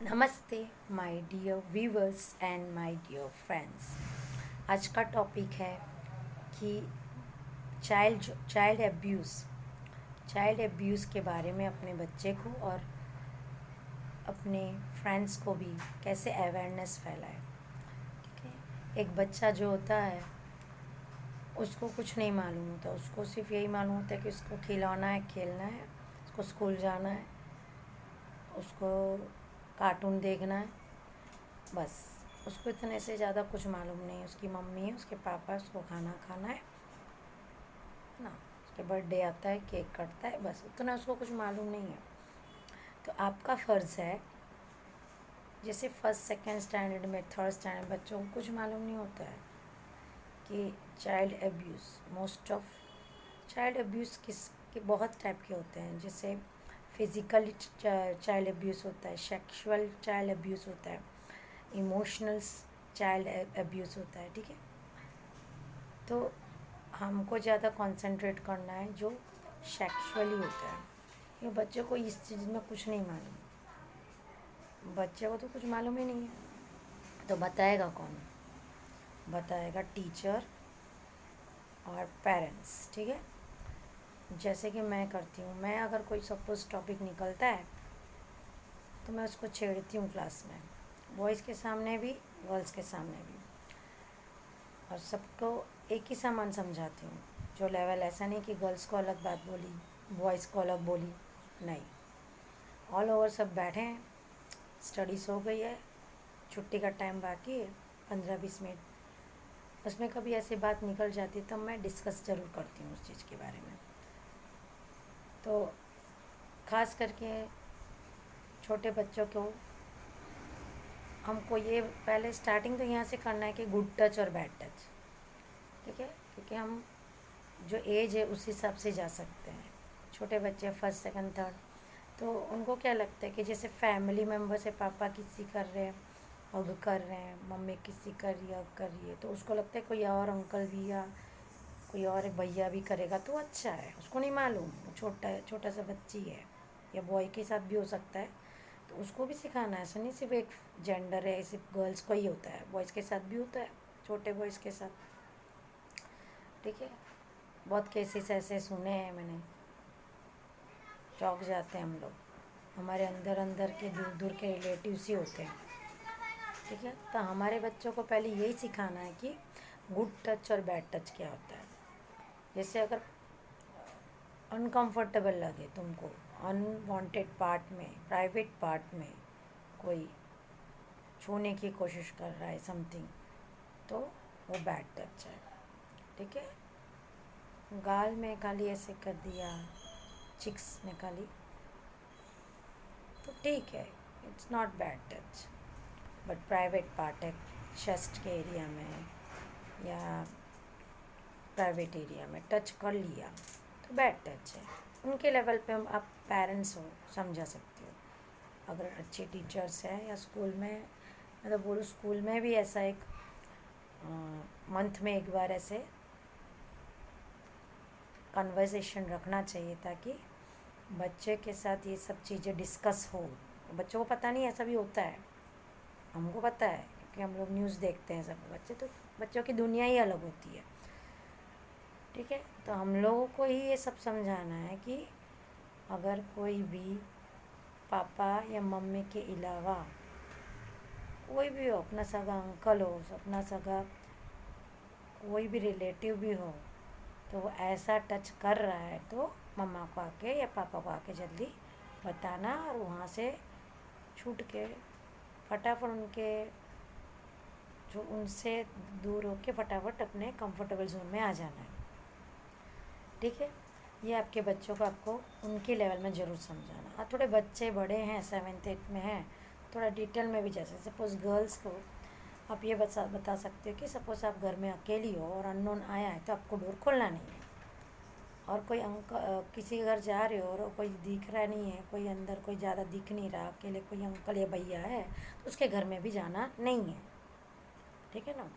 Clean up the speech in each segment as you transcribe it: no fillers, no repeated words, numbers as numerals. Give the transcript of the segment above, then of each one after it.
नमस्ते my dear viewers and my dear friends. आज का टॉपिक है कि चाइल्ड एब्यूज़ के बारे में अपने बच्चे को और अपने फ्रेंड्स को भी कैसे अवेयरनेस फैलाए। ठीक है, एक बच्चा जो होता है उसको कुछ नहीं मालूम होता, उसको सिर्फ यही मालूम होता है कि उसको खिलौना है, खेलना है, उसको स्कूल जाना है, उसको कार्टून देखना है, बस। उसको इतने से ज़्यादा कुछ मालूम नहीं। उसकी मम्मी है, उसके पापा, उसको खाना खाना है ना, उसके बर्थडे आता है, केक कटता है, बस उतना उसको कुछ मालूम नहीं है। तो आपका फ़र्ज़ है, जैसे फर्स्ट सेकेंड स्टैंडर्ड में, थर्ड स्टैंडर्ड बच्चों को कुछ मालूम नहीं होता है कि child abuse, most of child abuse किस के बहुत टाइप के होते हैं। जैसे फिज़िकल चाइल्ड एब्यूज़ होता है, सेक्सुअल चाइल्ड एब्यूज़ होता है, इमोशनल चाइल्ड एब्यूज़ होता है। ठीक है, तो हमको ज़्यादा कंसंट्रेट करना है जो सेक्सुअली होता है। ये बच्चों को इस चीज़ में कुछ नहीं मालूम, बच्चे को तो कुछ मालूम ही नहीं है। तो बताएगा कौन? बताएगा टीचर और पेरेंट्स। ठीक है, जैसे कि मैं करती हूँ, मैं अगर कोई सपोज टॉपिक निकलता है तो मैं उसको छेड़ती हूँ क्लास में, बॉयज़ के सामने भी, गर्ल्स के सामने भी, और सबको एक ही समान समझाती हूँ। जो लेवल ऐसा नहीं कि गर्ल्स को अलग बात बोली, बॉयज़ को अलग बोली, नहीं, ऑल ओवर सब बैठे हैं, स्टडीज़ हो गई है, छुट्टी का टाइम बाकी है 15-20 मिनट, उसमें कभी ऐसी बात निकल जाती है तब मैं डिस्कस ज़रूर करती हूँ उस चीज़ के बारे में। तो ख़ास करके छोटे बच्चों को हमको ये पहले स्टार्टिंग तो यहाँ से करना है कि गुड टच और बैड टच। ठीक है, क्योंकि हम जो एज है उस हिसाब से जा सकते हैं। छोटे बच्चे फर्स्ट सेकंड थर्ड, तो उनको क्या लगता है कि जैसे फैमिली मेम्बर से पापा किसी कर रहे हैं, हग कर रहे हैं, मम्मी किसी कर रही है, हग कर रही है, तो उसको लगता है कोई और अंकल भी या कोई और भैया भी करेगा तो अच्छा है। उसको नहीं मालूम, वो छोटा छोटा सा बच्ची है, या बॉय के साथ भी हो सकता है, तो उसको भी सिखाना है। ऐसा नहीं सिर्फ एक जेंडर है, सिर्फ गर्ल्स को ही होता है, बॉयज़ के साथ भी होता है, छोटे बॉयज़ के साथ। ठीक है, बहुत केसेस ऐसे सुने हैं मैंने, चौंक जाते हैं हम लोग। हमारे अंदर अंदर के दूर दूर के रिलेटिव्स ही होते हैं। ठीक है, तो हमारे बच्चों को पहले यही सिखाना है कि गुड टच और बैड टच क्या होता है। जैसे अगर अनकंफर्टेबल लगे तुमको, अनवांटेड पार्ट में, प्राइवेट पार्ट में कोई छूने की कोशिश कर रहा है समथिंग, तो वो बैड टच है। ठीक है, गाल में खाली ऐसे कर दिया, चिक्स में खाली, तो ठीक है, it's not bad touch. But private part है, चेस्ट के एरिया में या प्राइवेट एरिया में टच कर लिया तो बैड टच है। उनके लेवल पे हम, आप पेरेंट्स हो, समझा सकते हो। अगर अच्छे टीचर्स हैं या स्कूल में, मैं तो बोलूँ स्कूल में भी ऐसा एक मंथ में एक बार ऐसे कन्वर्सेशन रखना चाहिए, ताकि बच्चे के साथ ये सब चीज़ें डिस्कस हो। बच्चों को पता नहीं ऐसा भी होता है, हमको पता है क्योंकि हम लोग न्यूज़ देखते हैं सब। बच्चे तो, बच्चों की दुनिया ही अलग होती है। ठीक है, तो हम लोगों को ही ये सब समझाना है कि अगर कोई भी पापा या मम्मी के अलावा कोई भी हो, अपना सगा अंकल हो, अपना सगा कोई भी रिलेटिव भी हो, तो वो ऐसा टच कर रहा है तो मम्मा को आके या पापा को आके जल्दी बताना, और वहाँ से छूट के फटाफट उनके, जो उनसे दूर होके फटाफट अपने कंफर्टेबल जोन में आ जाना है। ठीक है, ये आपके बच्चों को आपको उनके लेवल में ज़रूर समझाना। और थोड़े बच्चे बड़े हैं, 7th 8th में हैं, थोड़ा डिटेल में भी, जैसे सपोज़ गर्ल्स को आप ये बता सकते हो कि सपोज़ आप घर में अकेली हो और अननोन आया है तो आपको डोर खोलना नहीं है। और कोई किसी के घर जा रहे हो और कोई दिख रहा नहीं है, कोई अंदर कोई ज़्यादा दिख नहीं रहा, अकेले कोई अंकल या भैया है, तो उसके घर में भी जाना नहीं है। ठीक है ना,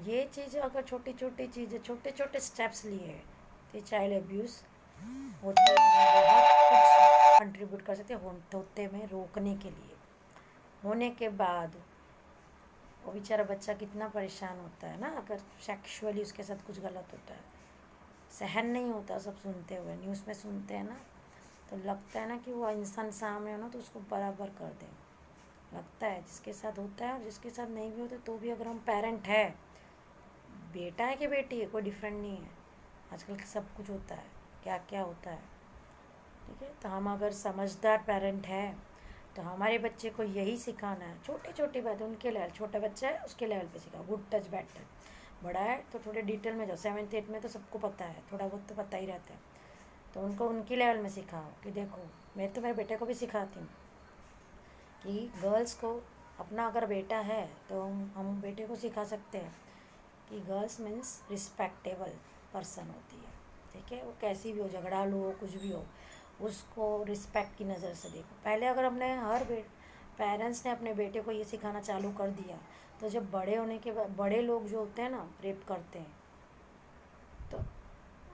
ये चीज़ अगर छोटी छोटी चीज़ें, छोटे छोटे स्टेप्स लिए तो चाइल्ड एब्यूज़ होते हैं, बहुत कुछ कंट्रीब्यूट कर सकते हैं होते में रोकने के लिए। होने के बाद वो बेचारा बच्चा कितना परेशान होता है ना, अगर सेक्सुअली उसके साथ कुछ गलत होता है, सहन नहीं होता सब सुनते हुए, न्यूज़ में सुनते हैं ना, तो लगता है ना कि वो इंसान सामने हो ना तो उसको बराबर कर दें। लगता है जिसके साथ होता है और जिसके साथ नहीं भी होता, तो भी अगर हम पेरेंट है, बेटा है कि बेटी है, कोई डिफरेंट नहीं है। आजकल सब कुछ होता है, क्या क्या होता है, ठीक है। तो हम अगर समझदार पेरेंट हैं तो हमारे बच्चे को यही सिखाना है, छोटी छोटी बातें उनके लेवल, छोटा बच्चा है उसके लेवल पे सिखाओ, गुड टच बैड टच। बड़ा है तो थोड़े डिटेल में जाओ, 7th 8th में तो सबको पता है, थोड़ा बहुत तो पता ही रहता है, तो उनको उनकी लेवल में सिखाओ कि देखो, मैं तो मेरे बेटे को भी सिखाती हूँ कि गर्ल्स को, अपना अगर बेटा है तो हम बेटे को सिखा सकते हैं कि गर्ल्स मीन्स रिस्पेक्टेबल पर्सन होती है, ठीक है। वो कैसी भी हो, झगड़ालू हो, कुछ भी हो, उसको रिस्पेक्ट की नज़र से देखो। पहले अगर हमने पेरेंट्स ने अपने बेटे को ये सिखाना चालू कर दिया, तो जब बड़े होने के बाद बड़े लोग जो होते हैं ना रेप करते हैं, तो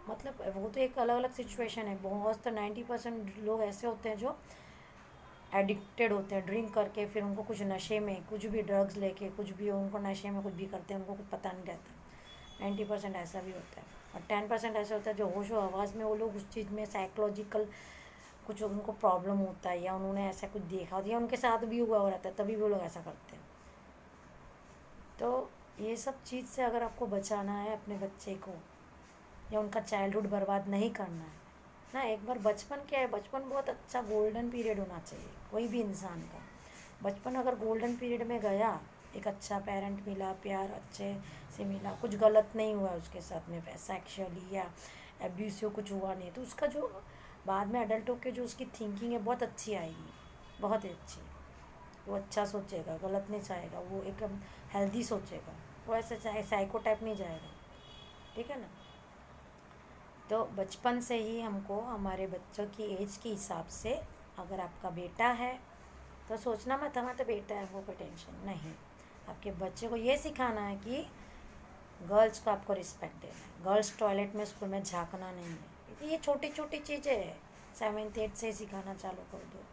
मतलब वो तो एक अलग अलग सिचुएशन है। बहुत तो 90% लोग ऐसे होते हैं जो एडिक्टेड होते हैं, ड्रिंक करके, फिर उनको कुछ नशे में, कुछ भी ड्रग्स लेके, कुछ भी उनको नशे में कुछ भी करते हैं, उनको कुछ पता नहीं रहता। 90% ऐसा भी होता है, और 10% ऐसा होता है जो होशो हवास में वो लोग उस चीज़ में साइकोलॉजिकल कुछ उनको प्रॉब्लम होता है, या उन्होंने ऐसा कुछ देखा होता है, या उनके साथ भी हुआ हो रहता है, तभी वो लोग ऐसा करते हैं। तो ये सब चीज़ से अगर आपको बचाना है अपने बच्चे को, या उनका चाइल्डहुड बर्बाद नहीं करना है ना, एक बार बचपन क्या है, बचपन बहुत अच्छा गोल्डन पीरियड होना चाहिए कोई भी इंसान का। बचपन अगर गोल्डन पीरियड में गया, एक अच्छा पेरेंट मिला, प्यार अच्छे से मिला, कुछ गलत नहीं हुआ उसके साथ में सेक्शुअली या एब्यूसिव कुछ हुआ नहीं, तो उसका जो बाद में अडल्ट होकर जो उसकी थिंकिंग है बहुत अच्छी आएगी, बहुत ही अच्छी। वो अच्छा सोचेगा, गलत नहीं चाहेगा, वो एकदम हेल्दी सोचेगा, वो ऐसे चाहे साइको टाइप नहीं जाएगा, ठीक है ना। तो बचपन से ही हमको हमारे बच्चों की एज के हिसाब से, अगर आपका बेटा है तो सोचना मत हमारा तो बेटा है, वो कोई टेंशन नहीं। आपके बच्चे को ये सिखाना है कि गर्ल्स को आपको रिस्पेक्ट देना है, गर्ल्स टॉयलेट में स्कूल में झांकना नहीं है, क्योंकि ये छोटी छोटी चीज़ें हैं। 7th 8th से ही सिखाना चालू कर दो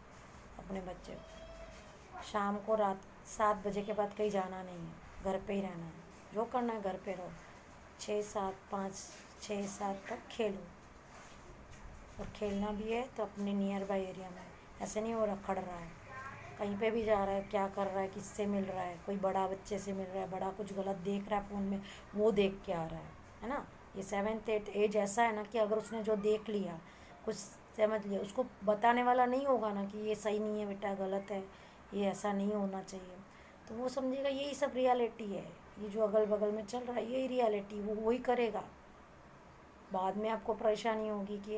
अपने बच्चे को। शाम को रात 7 बजे के बाद कहीं जाना नहीं है, घर पे ही रहना है, जो करना है घर पे रहो, 6 7 5 6 7 तक खेलो, और खेलना भी है तो अपने नियर बाई एरिया में, ऐसे नहीं वो रखड़ रहा है, कहीं पे भी जा रहा है, क्या कर रहा है, किससे मिल रहा है, कोई बड़ा बच्चे से मिल रहा है, बड़ा कुछ गलत देख रहा है फ़ोन में, वो देख के आ रहा है ना। ये 7th 8th एज ऐसा है ना कि अगर उसने जो देख लिया, कुछ समझ लिया, उसको बताने वाला नहीं होगा ना कि ये सही नहीं है बेटा, गलत है, ये ऐसा नहीं होना चाहिए, तो वो समझेगा यही सब रियलिटी है, ये जो अगल बगल में चल रहा है यही रियलिटी, वो वही करेगा। बाद में आपको परेशानी होगी कि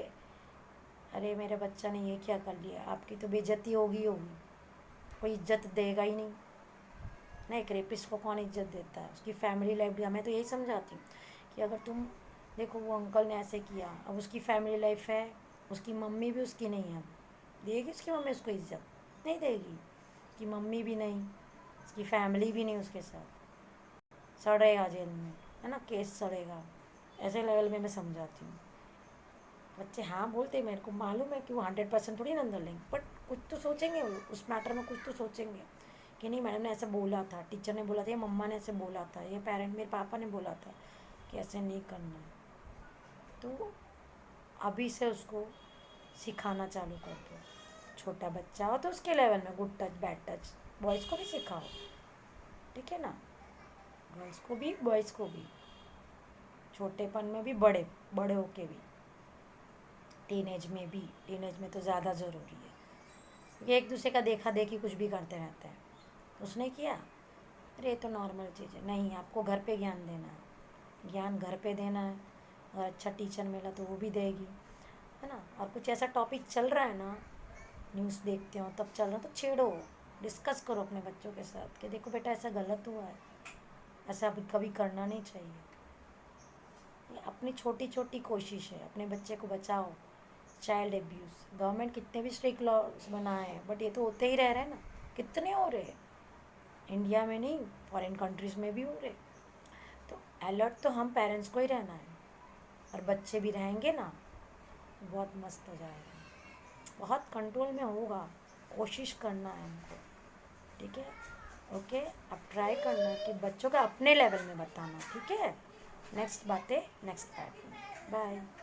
अरे मेरे बच्चा ने ये क्या कर लिया, आपकी तो बेइज्जती होगी होगी, कोई इज्जत देगा ही नहीं ना। एक रेपिस्ट को कौन इज्जत देता है, उसकी फैमिली लाइफ भी। मैं तो यही समझाती हूँ कि अगर तुम देखो वो अंकल ने ऐसे किया, अब उसकी फैमिली लाइफ है, उसकी मम्मी भी उसकी नहीं है, देगी उसकी मम्मी उसको इज्जत? नहीं देगी, उसकी मम्मी भी नहीं, उसकी फैमिली भी नहीं उसके साथ, सड़ेगा जेल में, है ना, केस सड़ेगा। ऐसे लेवल में मैं समझाती हूँ। बच्चे हाँ बोलते हैं, मेरे को मालूम है कि वो 100% थोड़ी ना अंदर लेंगे, बट कुछ तो सोचेंगे, वो उस मैटर में कुछ तो सोचेंगे कि नहीं मैडम ने ऐसे बोला था, टीचर ने बोला था, या मम्मा ने ऐसे बोला था, या पेरेंट मेरे पापा ने बोला था कि ऐसे नहीं करना है। तो अभी से उसको सिखाना चालू कर दो। छोटा बच्चा हो तो उसके लेवल में good touch bad touch, boys को भी सिखाओ, ठीक है ना, गर्ल्स को भी बॉयज़ को भी, छोटेपन में भी, बड़े बड़े होके भी, टीनेज में भी। टीनेज में तो ज़्यादा ज़रूरी है, क्योंकि एक दूसरे का देखा देखी कुछ भी करते रहते हैं। उसने किया, अरे ये तो नॉर्मल चीज़ है, नहीं, आपको घर पे ज्ञान देना है, ज्ञान घर पे देना है। अगर अच्छा टीचर मिला तो वो भी देगी, है ना। और कुछ ऐसा टॉपिक चल रहा है ना, न्यूज़ देखते हो तब चल रहा, तो छेड़ो, डिस्कस करो अपने बच्चों के साथ कि देखो बेटा ऐसा गलत हुआ है, ऐसा अभी कभी करना नहीं चाहिए। ये अपनी छोटी छोटी कोशिश है, अपने बच्चे को बचाओ। चाइल्ड एब्यूज़, गवर्नमेंट कितने भी स्ट्रिक्ट लॉज बनाए हैं, बट ये तो होते ही रह रहे हैं ना, कितने हो रहे हैं, इंडिया में नहीं फॉरेन कंट्रीज़ में भी हो रहे। तो अलर्ट तो हम पेरेंट्स को ही रहना है, और बच्चे भी रहेंगे ना, बहुत मस्त हो जाएगा, बहुत कंट्रोल में होगा। कोशिश करना है हमको, ठीक है। ओके, अब ट्राई करना कि बच्चों को अपने लेवल में बताना, ठीक है। नेक्स्ट बातें नेक्स्ट पार्ट में। बाय।